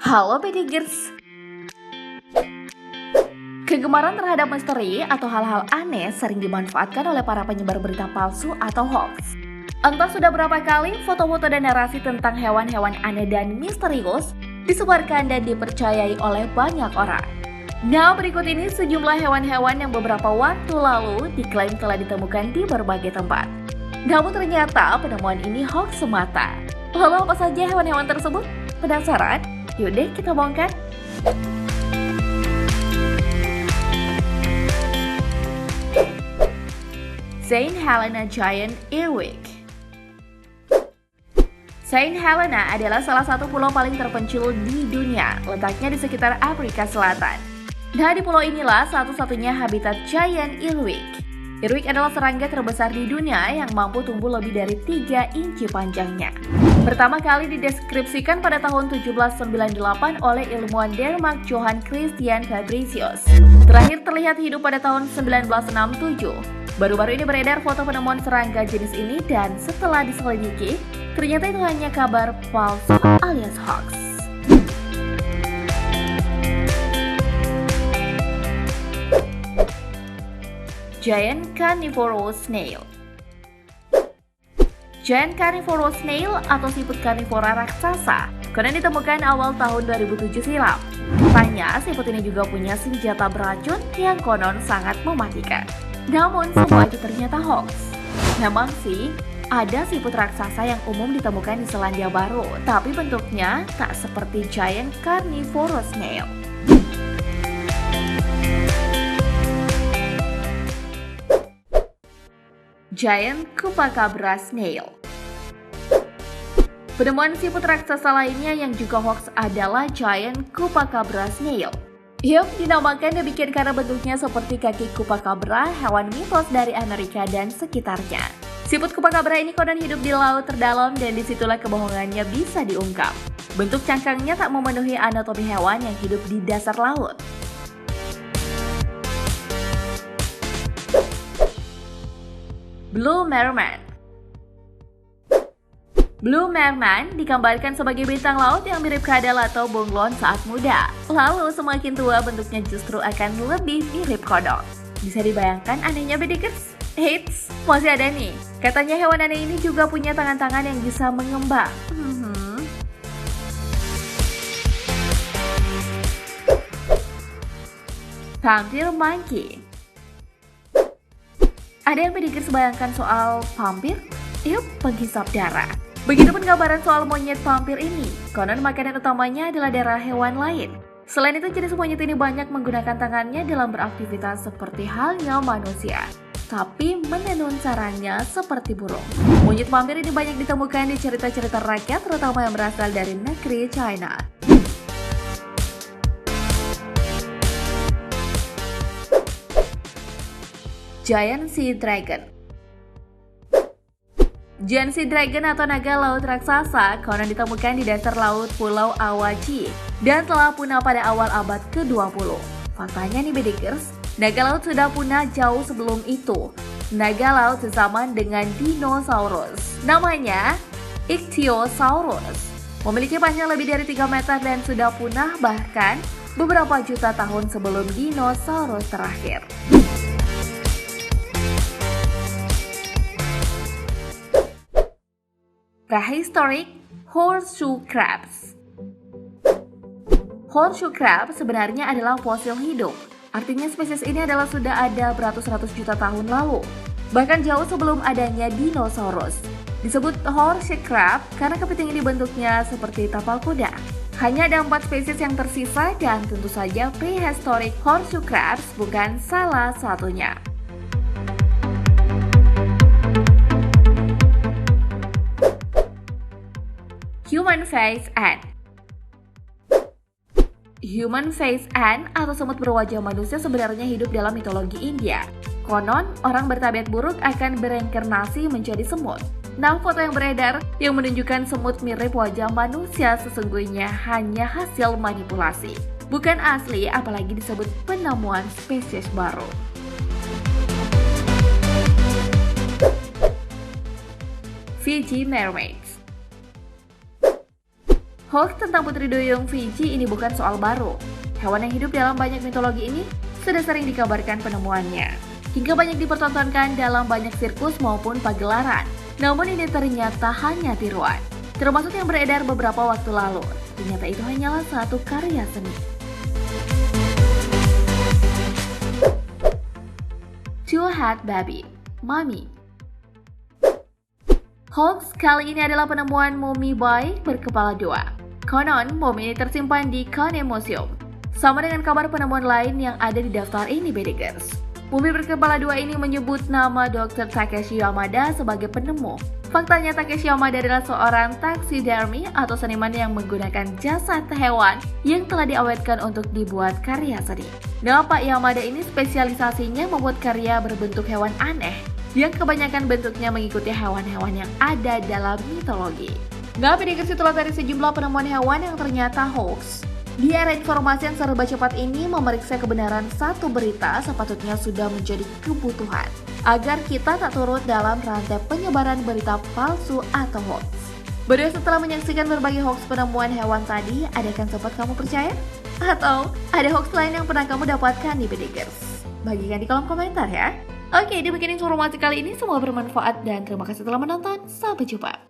Halo Pedigers, kegemaran terhadap misteri atau hal-hal aneh sering dimanfaatkan oleh para penyebar berita palsu atau hoax. Entah sudah berapa kali foto-foto dan narasi tentang hewan-hewan aneh dan misterius disebarkan dan dipercayai oleh banyak orang. Nah, berikut ini sejumlah hewan-hewan yang beberapa waktu lalu diklaim telah ditemukan di berbagai tempat. Namun ternyata penemuan ini hoax semata. Lalu apa saja hewan-hewan tersebut? Penasaran? Yuk deh kita bongkar. Saint Helena Giant Earwig. Saint Helena adalah salah satu pulau paling terpencil di dunia, letaknya di sekitar Afrika Selatan. Nah, di pulau inilah satu-satunya habitat Giant Earwig. Earwig adalah serangga terbesar di dunia yang mampu tumbuh lebih dari 3 inci panjangnya. Pertama kali dideskripsikan pada tahun 1798 oleh ilmuwan Denmark Johan Christian Fabricius. Terakhir terlihat hidup pada tahun 1967. Baru-baru ini beredar foto penemuan serangga jenis ini dan setelah diselidiki, ternyata itu hanya kabar palsu alias hoax. Giant Carnivorous Snail. Giant Carnivorous Snail atau siput karnivora raksasa konon ditemukan awal tahun 2007 silam. Katanya siput ini juga punya senjata beracun yang konon sangat mematikan. Namun semua itu ternyata hoax. Memang sih, ada siput raksasa yang umum ditemukan di Selandia Baru, tapi bentuknya tak seperti Giant Carnivorous Snail. Giant Chupacabra Snail. Penemuan siput raksasa lainnya yang juga hoax adalah Giant Chupacabra Snail. Yup, dinamakan demikian karena bentuknya seperti kaki chupacabra, hewan mitos dari Amerika dan sekitarnya. Siput chupacabra ini konon hidup di laut terdalam dan disitulah kebohongannya bisa diungkap. Bentuk cangkangnya tak memenuhi anatomi hewan yang hidup di dasar laut. Blue Merman. Blue Merman digambarkan sebagai bintang laut yang mirip kadal atau bunglon saat muda. Lalu semakin tua bentuknya justru akan lebih mirip kodok. Bisa dibayangkan anehnya Bedikers? Eits, masih ada nih. Katanya hewan aneh ini juga punya tangan-tangan yang bisa mengembang. Vampire Monkey. Ada yang Bedikers bayangkan soal vampir? Yuk, penghisap darah. Begitupun gambaran soal monyet vampir ini. Konon makanan utamanya adalah darah hewan lain. Selain itu, jenis monyet ini banyak menggunakan tangannya dalam beraktivitas seperti halnya manusia. Tapi menenun caranya seperti burung. Monyet vampir ini banyak ditemukan di cerita-cerita rakyat, terutama yang berasal dari negeri China. Giant Sea Dragon. Giant Sea Dragon atau naga laut raksasa konon ditemukan di dasar laut Pulau Awaji dan telah punah pada awal abad ke-20. Faktanya nih Bedikers, naga laut sudah punah jauh sebelum itu. Naga laut sezaman dengan dinosaurus. Namanya Ichthyosaurus. Memiliki panjang lebih dari 3 meter dan sudah punah bahkan beberapa juta tahun sebelum dinosaurus terakhir. Prehistoric Horseshoe Crabs. Horseshoe crab sebenarnya adalah fosil hidup. Artinya spesies ini adalah sudah ada beratus-ratus juta tahun lalu. Bahkan jauh sebelum adanya dinosaurus. Disebut horseshoe crab karena kepiting ini bentuknya seperti tapal kuda. Hanya ada 4 spesies yang tersisa dan tentu saja prehistoric horseshoe crabs bukan salah satunya. Human Face Ant. Human Face Ant atau semut berwajah manusia sebenarnya hidup dalam mitologi India. Konon, orang bertabiat buruk akan bereinkarnasi menjadi semut. Nah, foto yang beredar yang menunjukkan semut mirip wajah manusia sesungguhnya hanya hasil manipulasi. Bukan asli, apalagi disebut penemuan spesies baru. Fiji Mermaids. Hoax tentang putri duyung Fiji ini bukan soal baru. Hewan yang hidup dalam banyak mitologi ini sudah sering dikabarkan penemuannya, hingga banyak dipertontonkan dalam banyak sirkus maupun pagelaran. Namun ini ternyata hanya tiruan, termasuk yang beredar beberapa waktu lalu. Ternyata itu hanyalah satu karya seni. Two-Head Baby, Mummy. Hoax kali ini adalah penemuan mumi bayi berkepala dua. Konon, mumi ini tersimpan di Kane Museum. Sama dengan kabar penemuan lain yang ada di daftar ini, Bedegers. Mumi berkepala dua ini menyebut nama Dr. Takeshi Yamada sebagai penemu. Faktanya Takeshi Yamada adalah seorang taxidermi atau seniman yang menggunakan jasad hewan yang telah diawetkan untuk dibuat karya seni. Nah, Pak Yamada ini spesialisasinya membuat karya berbentuk hewan aneh yang kebanyakan bentuknya mengikuti hewan-hewan yang ada dalam mitologi. Nah, Bedegers, itulah dari sejumlah penemuan hewan yang ternyata hoax. Di era informasi yang serba cepat ini, memeriksa kebenaran satu berita sepatutnya sudah menjadi kebutuhan agar kita tak turut dalam rantai penyebaran berita palsu atau hoax. Berdua, setelah menyaksikan berbagai hoax penemuan hewan tadi, adakah sempat kamu percaya? Atau ada hoax lain yang pernah kamu dapatkan di Bedegers? Bagikan di kolom komentar ya. Oke, demikian informasi kali ini, semoga bermanfaat dan terima kasih telah menonton. Sampai jumpa.